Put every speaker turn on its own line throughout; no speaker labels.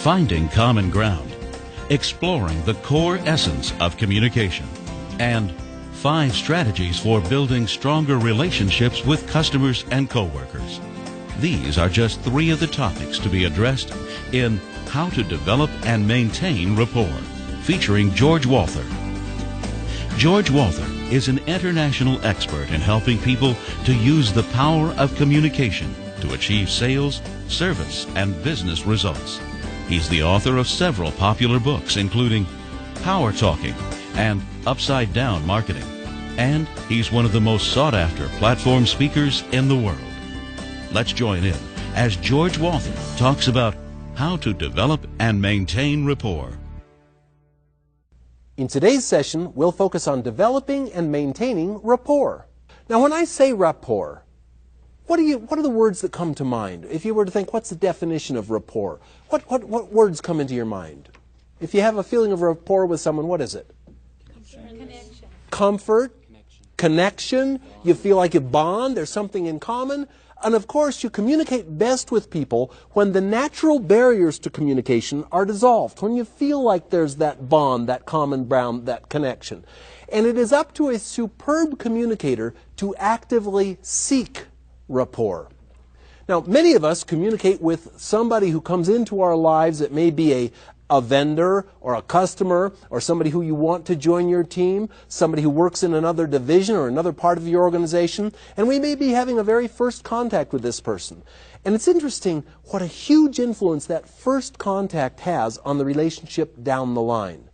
Finding common ground, exploring the core essence of communication, and 5 strategies for building stronger relationships with customers and coworkers. These are just 3 of the topics to be addressed in How to Develop and Maintain Rapport, featuring George Walther. George Walther is an international expert in helping people to use the power of communication to achieve sales, service, and business results. He's the author of several popular books, including Power Talking and Upside Down Marketing. And he's one of the most sought-after platform speakers in the world. Let's join in as George Walther talks about how to develop and maintain rapport.
In today's session, we'll focus on developing and maintaining rapport. Now, when I say rapport, what are the words that come to mind? If you were to think, what's the definition of rapport? What words come into your mind? If you have a feeling of rapport with someone, what is it?
Connection.
Comfort. Connection. You feel like you bond. There's something in common. And of course, you communicate best with people when the natural barriers to communication are dissolved, when you feel like there's that bond, that common ground, that connection. And it is up to a superb communicator to actively seek rapport. Now, many of us communicate with somebody who comes into our lives. It may be a vendor or a customer or somebody who you want to join your team, somebody who works in another division or another part of your organization, and we may be having a very first contact with this person. And it's interesting what a huge influence that first contact has on the relationship down the line.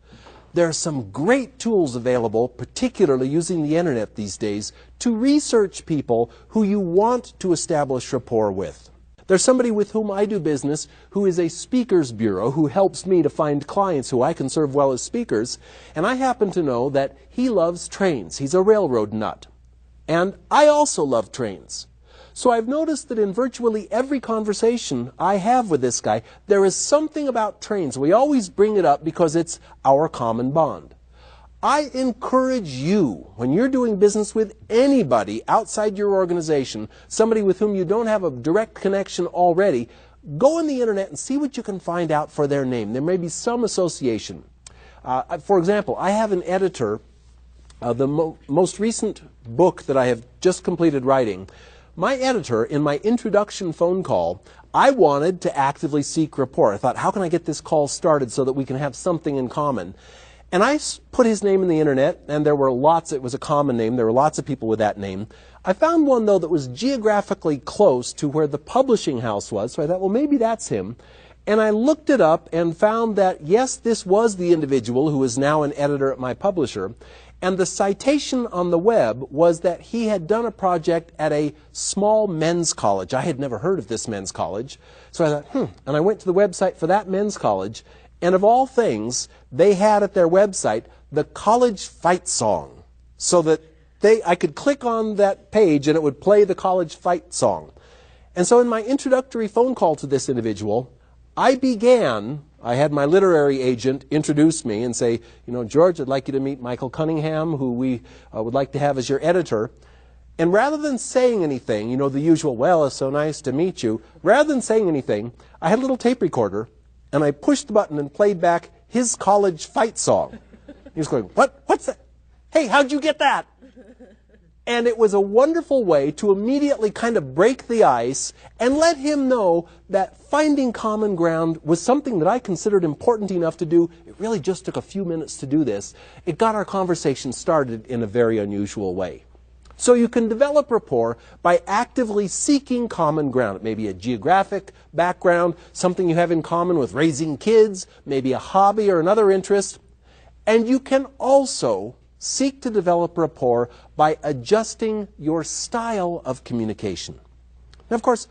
There are some great tools available, particularly using the internet these days, to research people who you want to establish rapport with. There's somebody with whom I do business who is a speakers bureau who helps me to find clients who I can serve well as speakers, and I happen to know that he loves trains. He's a railroad nut. And I also love trains. So I've noticed that in virtually every conversation I have with this guy, there is something about trains. We always bring it up because it's our common bond. I encourage you, when you're doing business with anybody outside your organization, somebody with whom you don't have a direct connection already, go on the internet and see what you can find out for their name. There may be some association. For example, I have an editor, the most recent book that I have just completed writing. My editor, in my introduction phone call, I wanted to actively seek rapport. I thought, how can I get this call started so that we can have something in common? And I put his name in the internet, and there were lots. It was a common name. There were lots of people with that name. I found one, though, that was geographically close to where the publishing house was. So I thought, well, maybe that's him. And I looked it up and found that, yes, this was the individual who is now an editor at my publisher. And the citation on the web was that he had done a project at a small men's college. I had never heard of this men's college. So I thought, And I went to the website for that men's college. And of all things, they had at their website the college fight song. So that I could click on that page and it would play the college fight song. And so in my introductory phone call to this individual, I had my literary agent introduce me and say, George, I'd like you to meet Michael Cunningham, who we would like to have as your editor. And rather than saying anything, the usual, well, it's so nice to meet you, rather than saying anything, I had a little tape recorder, and I pushed the button and played back his college fight song. He was going, what's that? Hey, how'd you get that? And it was a wonderful way to immediately kind of break the ice and let him know that finding common ground was something that I considered important enough to do. It really just took a few minutes to do this. It got our conversation started in a very unusual way. So you can develop rapport by actively seeking common ground. It may be a geographic background, something you have in common with raising kids, maybe a hobby or another interest. And you can also seek to develop rapport by adjusting your style of communication. Now, of course,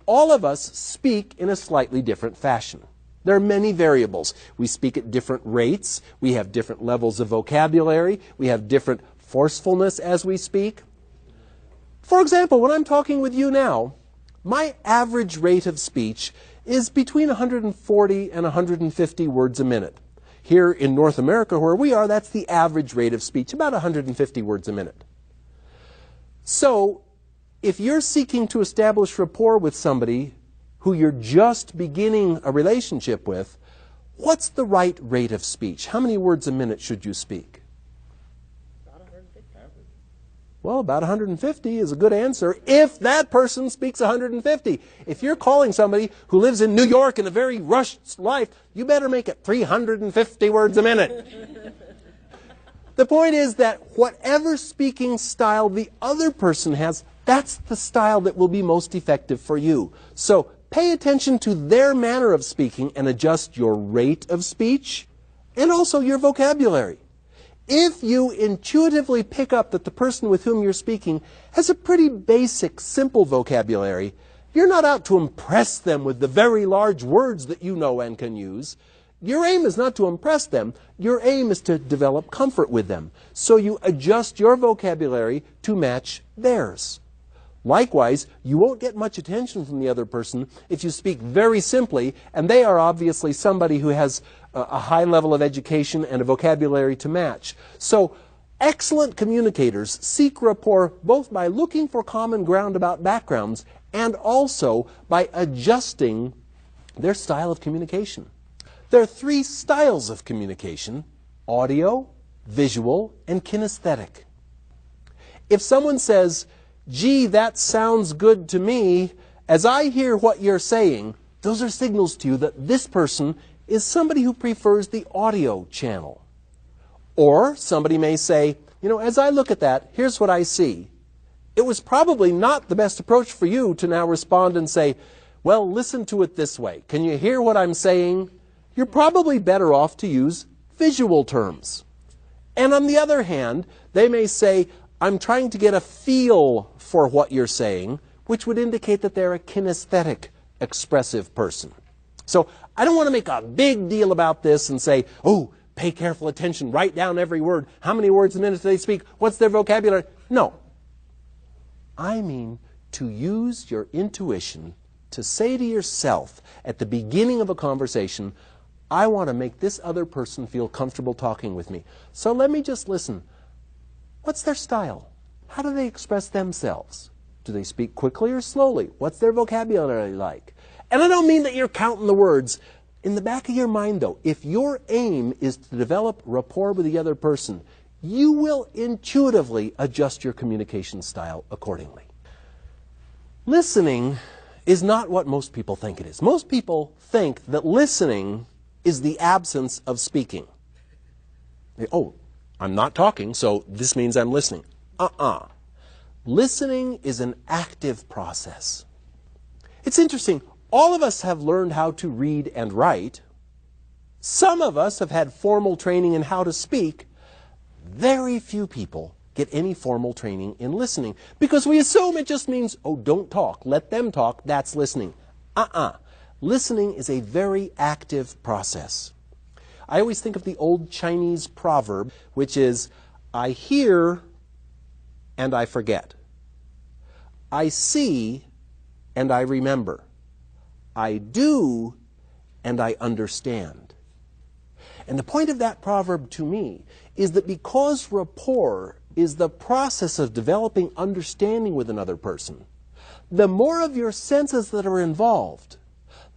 all of us speak in a slightly different fashion. There are many variables. We speak at different rates. We have different levels of vocabulary. We have different forcefulness as we speak. For example, when I'm talking with you now, my average rate of speech is between 140 and 150 words a minute. Here in North America, where we are, that's the average rate of speech, about 150 words a minute. So, if you're seeking to establish rapport with somebody who you're just beginning a relationship with, what's the right rate of speech? How many words a minute should you speak? Well, about 150 is a good answer if that person speaks 150. If you're calling somebody who lives in New York in a very rushed life, you better make it 350 words a minute. The point is that whatever speaking style the other person has, that's the style that will be most effective for you. So pay attention to their manner of speaking and adjust your rate of speech and also your vocabulary. If you intuitively pick up that the person with whom you're speaking has a pretty basic, simple vocabulary, you're not out to impress them with the very large words that you know and can use. Your aim is not to impress them. Your aim is to develop comfort with them. So you adjust your vocabulary to match theirs. Likewise, you won't get much attention from the other person if you speak very simply, and they are obviously somebody who has a high level of education and a vocabulary to match. So excellent communicators seek rapport both by looking for common ground about backgrounds and also by adjusting their style of communication. There are three styles of communication: audio, visual, and kinesthetic. If someone says, "Gee, that sounds good to me," as I hear what you're saying, those are signals to you that this person is somebody who prefers the audio channel. Or somebody may say, as I look at that, here's what I see. It was probably not the best approach for you to now respond and say, well, listen to it this way. Can you hear what I'm saying? You're probably better off to use visual terms. And on the other hand, they may say, I'm trying to get a feel for what you're saying, which would indicate that they're a kinesthetic, expressive person. So I don't want to make a big deal about this and say, oh, pay careful attention, write down every word. How many words a minute do they speak? What's their vocabulary? No. I mean to use your intuition to say to yourself at the beginning of a conversation, I want to make this other person feel comfortable talking with me. So let me just listen. What's their style? How do they express themselves? Do they speak quickly or slowly? What's their vocabulary like? And I don't mean that you're counting the words. In the back of your mind, though, if your aim is to develop rapport with the other person, you will intuitively adjust your communication style accordingly. Listening is not what most people think it is. Most people think that listening is the absence of speaking. Oh, I'm not talking, so this means I'm listening. Listening is an active process. It's interesting. All of us have learned how to read and write. Some of us have had formal training in how to speak. Very few people get any formal training in listening because we assume it just means, oh, don't talk, let them talk, that's listening. Listening is a very active process. I always think of the old Chinese proverb, which is, I hear and I forget. I see and I remember. I do and I understand. And the point of that proverb to me is that because rapport is the process of developing understanding with another person, the more of your senses that are involved,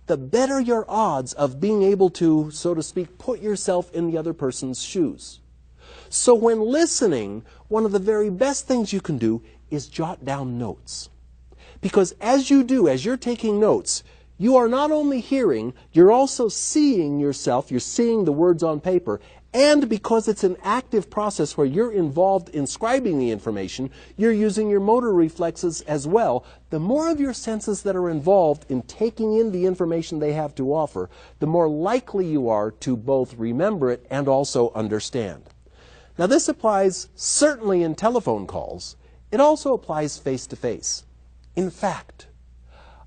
the better your odds of being able to, so to speak, put yourself in the other person's shoes. So when listening, one of the very best things you can do is jot down notes. Because as you do, as you're taking notes, you are not only hearing, you're also seeing yourself, you're seeing the words on paper, and because it's an active process where you're involved in scribing the information, you're using your motor reflexes as well. The more of your senses that are involved in taking in the information they have to offer, the more likely you are to both remember it and also understand. Now this applies certainly in telephone calls. It also applies face-to-face. In fact,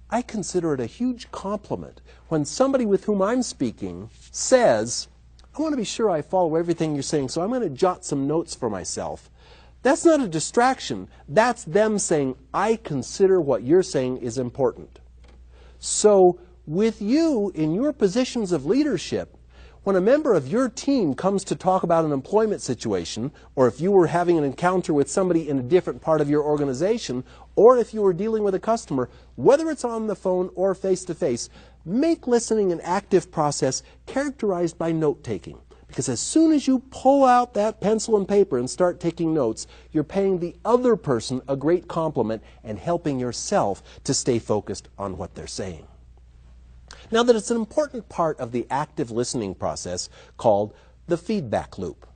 I consider it a huge compliment when somebody with whom I'm speaking says, I want to be sure I follow everything you're saying, so I'm going to jot some notes for myself. That's not a distraction. That's them saying, I consider what you're saying is important. So with you in your positions of leadership, when a member of your team comes to talk about an employment situation, or if you were having an encounter with somebody in a different part of your organization, or if you were dealing with a customer, whether it's on the phone or face-to-face, make listening an active process characterized by note-taking. Because as soon as you pull out that pencil and paper and start taking notes, you're paying the other person a great compliment and helping yourself to stay focused on what they're saying. Now that it's an important part of the active listening process called the feedback loop.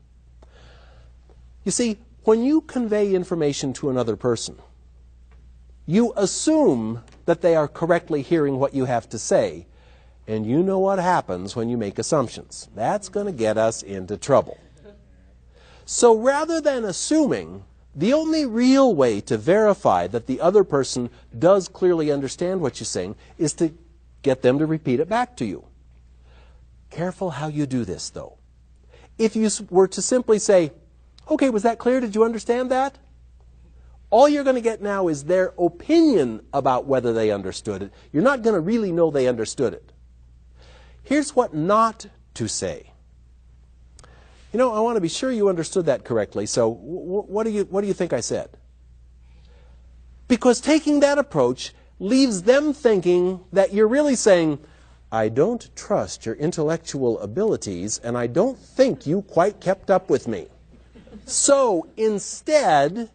You see, when you convey information to another person, you assume that they are correctly hearing what you have to say, and you know what happens when you make assumptions. That's going to get us into trouble. So rather than assuming, the only real way to verify that the other person does clearly understand what you're saying is to get them to repeat it back to you. Careful how you do this, though. If you were to simply say, okay, was that clear? Did you understand that? All you're going to get now is their opinion about whether they understood it. You're not going to really know they understood it. Here's what not to say. You know, I want to be sure you understood that correctly, so what do you think I said? Because taking that approach leaves them thinking that you're really saying, I don't trust your intellectual abilities, and I don't think you quite kept up with me. So instead,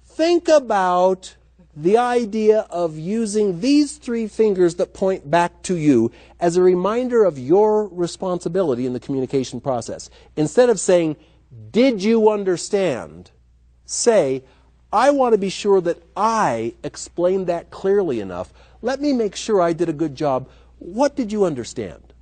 think about the idea of using these three fingers that point back to you as a reminder of your responsibility in the communication process. Instead of saying, did you understand? Say, I want to be sure that I explained that clearly enough. Let me make sure I did a good job. What did you understand?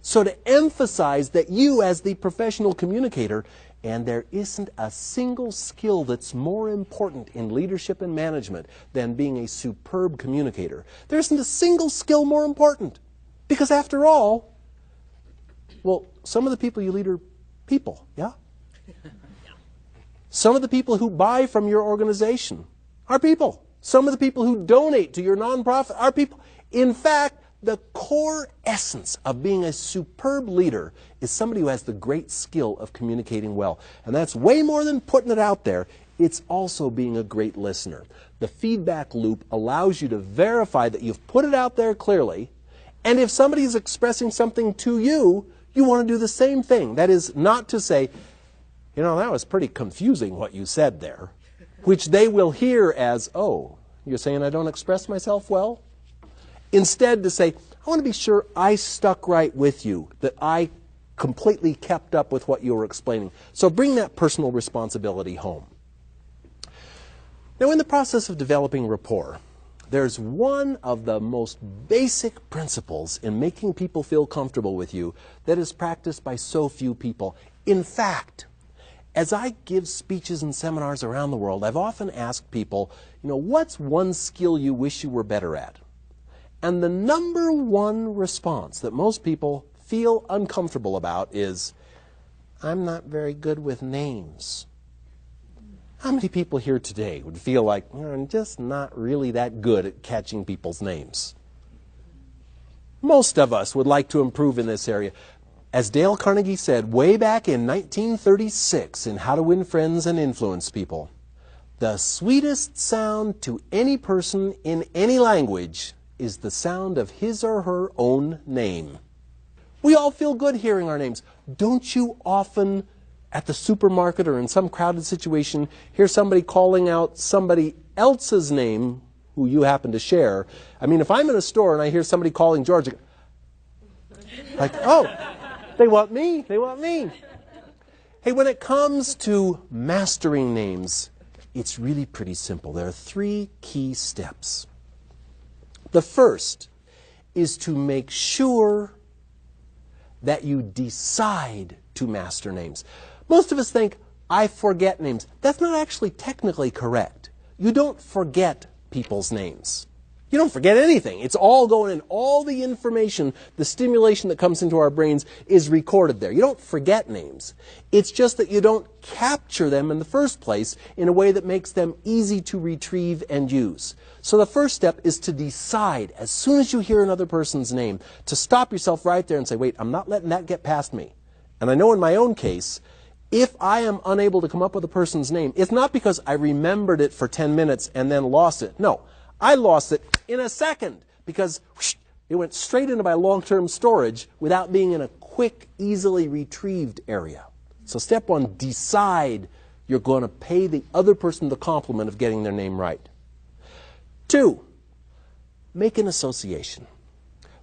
So to emphasize that you as the professional communicator, and there isn't a single skill that's more important in leadership and management than being a superb communicator. There isn't a single skill more important. Because after all, well, some of the people you lead are people, yeah? Some of the people who buy from your organization are people. Some of the people who donate to your nonprofit are people. In fact, the core essence of being a superb leader is somebody who has the great skill of communicating well. And that's way more than putting it out there. It's also being a great listener. The feedback loop allows you to verify that you've put it out there clearly. And if somebody is expressing something to you, you want to do the same thing. That is not to say, you know, that was pretty confusing what you said there, which they will hear as, oh, you're saying I don't express myself well? Instead to say, I want to be sure I stuck right with you, that I completely kept up with what you were explaining. So bring that personal responsibility home. Now, in the process of developing rapport, there's one of the most basic principles in making people feel comfortable with you that is practiced by so few people. In fact, as I give speeches and seminars around the world, I've often asked people, you know, what's one skill you wish you were better at? And the number one response that most people feel uncomfortable about is, I'm not very good with names. How many people here today would feel like, I'm just not really that good at catching people's names? Most of us would like to improve in this area. As Dale Carnegie said way back in 1936 in How to Win Friends and Influence People, the sweetest sound to any person in any language is the sound of his or her own name. We all feel good hearing our names. Don't you often, at the supermarket or in some crowded situation, hear somebody calling out somebody else's name who you happen to share? I mean, if I'm in a store and I hear somebody calling George, like, oh, they want me, they want me. Hey, when it comes to mastering names, it's really pretty simple. There are three key steps. The first is to make sure that you decide to master names. Most of us think, I forget names. That's not actually technically correct. You don't forget people's names. You don't forget anything. It's all going in. All the information, the stimulation that comes into our brains is recorded there. You don't forget names. It's just that you don't capture them in the first place in a way that makes them easy to retrieve and use. So the first step is to decide, as soon as you hear another person's name, to stop yourself right there and say, wait, I'm not letting that get past me. And I know in my own case, if I am unable to come up with a person's name, it's not because I remembered it for 10 minutes and then lost it. No. I lost it in a second because whoosh, it went straight into my long-term storage without being in a quick, easily retrieved area. So step one, decide you're going to pay the other person the compliment of getting their name right. 2, make an association.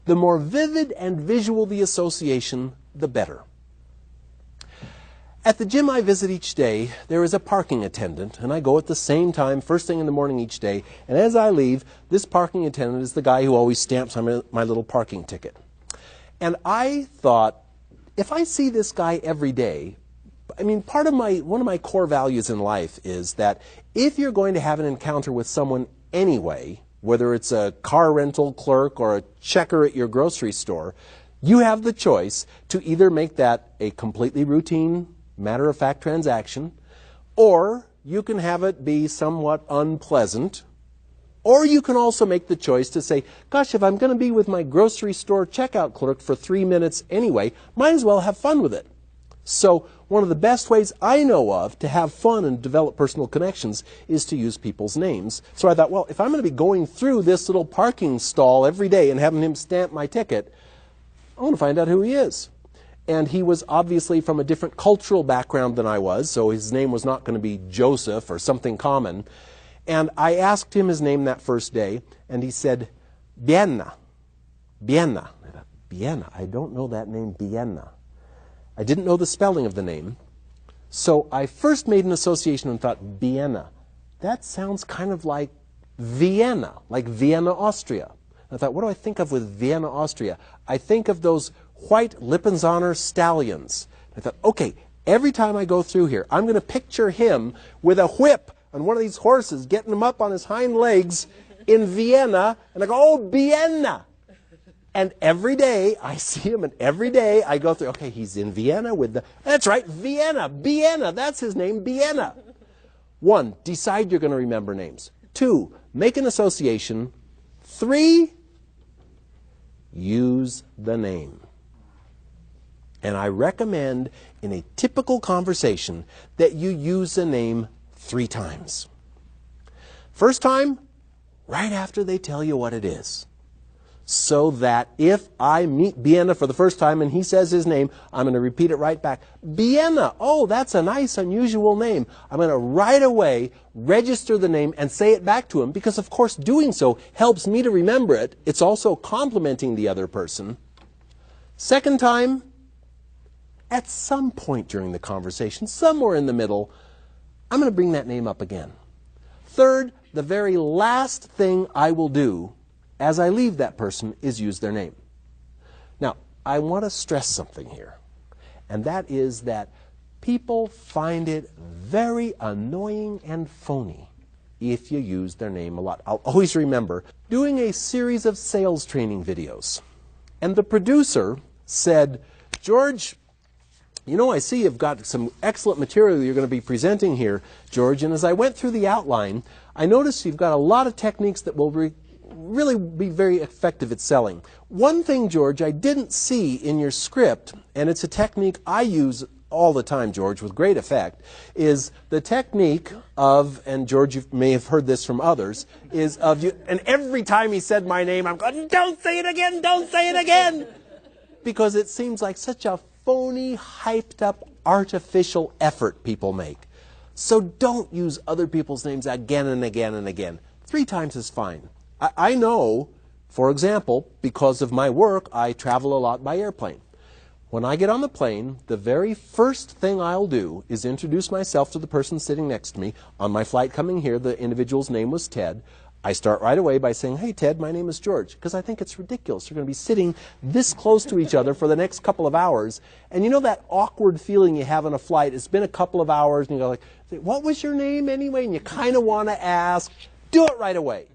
The more vivid and visual the association, the better. At the gym I visit each day, there is a parking attendant, and I go at the same time, first thing in the morning each day, and as I leave, this parking attendant is the guy who always stamps on my little parking ticket. And I thought, if I see this guy every day, I mean, one of my core values in life is that if you're going to have an encounter with someone anyway, whether it's a car rental clerk or a checker at your grocery store, you have the choice to either make that a completely routine, matter-of-fact transaction, or you can have it be somewhat unpleasant, or you can also make the choice to say, gosh, if I'm going to be with my grocery store checkout clerk for 3 minutes anyway, might as well have fun with it. So one of the best ways I know of to have fun and develop personal connections is to use people's names. So I thought, well, if I'm going to be going through this little parking stall every day and having him stamp my ticket, I want to find out who he is. And he was obviously from a different cultural background than I was, so his name was not going to be Joseph or something common. And I asked him his name that first day, and he said, Bienna. Bienna. I thought, Bienna? I don't know that name, Bienna. I didn't know the spelling of the name. So I first made an association and thought, Bienna. That sounds kind of like Vienna, Austria. I thought, what do I think of with Vienna, Austria? I think of those white Lippenzahner stallions. I thought, okay, every time I go through here, I'm going to picture him with a whip on one of these horses, getting him up on his hind legs in Vienna, and I go, oh, Vienna! And every day I see him, and every day I go through, okay, he's in Vienna with that's right, Vienna, that's his name, Vienna. 1, decide you're going to remember names. 2, make an association. 3, use the name. And I recommend in a typical conversation that you use the name 3 times. First time, right after they tell you what it is. So that if I meet Vienna for the first time and he says his name, I'm going to repeat it right back. Vienna, oh, that's a nice, unusual name. I'm going to right away register the name and say it back to him because, of course, doing so helps me to remember it. It's also complimenting the other person. Second time, at some point during the conversation, somewhere in the middle, I'm going to bring that name up again. Third, the very last thing I will do as I leave that person is use their name. Now, I want to stress something here, and that is that people find it very annoying and phony if you use their name a lot. I'll always remember doing a series of sales training videos, and the producer said, George, you know, I see you've got some excellent material you're going to be presenting here, George, and as I went through the outline, I noticed you've got a lot of techniques that will really be very effective at selling. One thing, George, I didn't see in your script, and it's a technique I use all the time, George, with great effect, is the technique of, and George, you may have heard this from others, is of you, and every time he said my name, I'm going, don't say it again, don't say it again! Because it seems like such a phony, hyped up, artificial effort people make. So don't use other people's names again and again and again. 3 times is fine. I know, for example, because of my work, I travel a lot by airplane. When I get on the plane, the very first thing I'll do is introduce myself to the person sitting next to me. On my flight coming here, the individual's name was Ted. I start right away by saying, hey, Ted, my name is George, because I think it's ridiculous. You're going to be sitting this close to each other for the next couple of hours. And you know that awkward feeling you have on a flight? It's been a couple of hours, and you go like, what was your name anyway? And you kind of want to ask. Do it right away.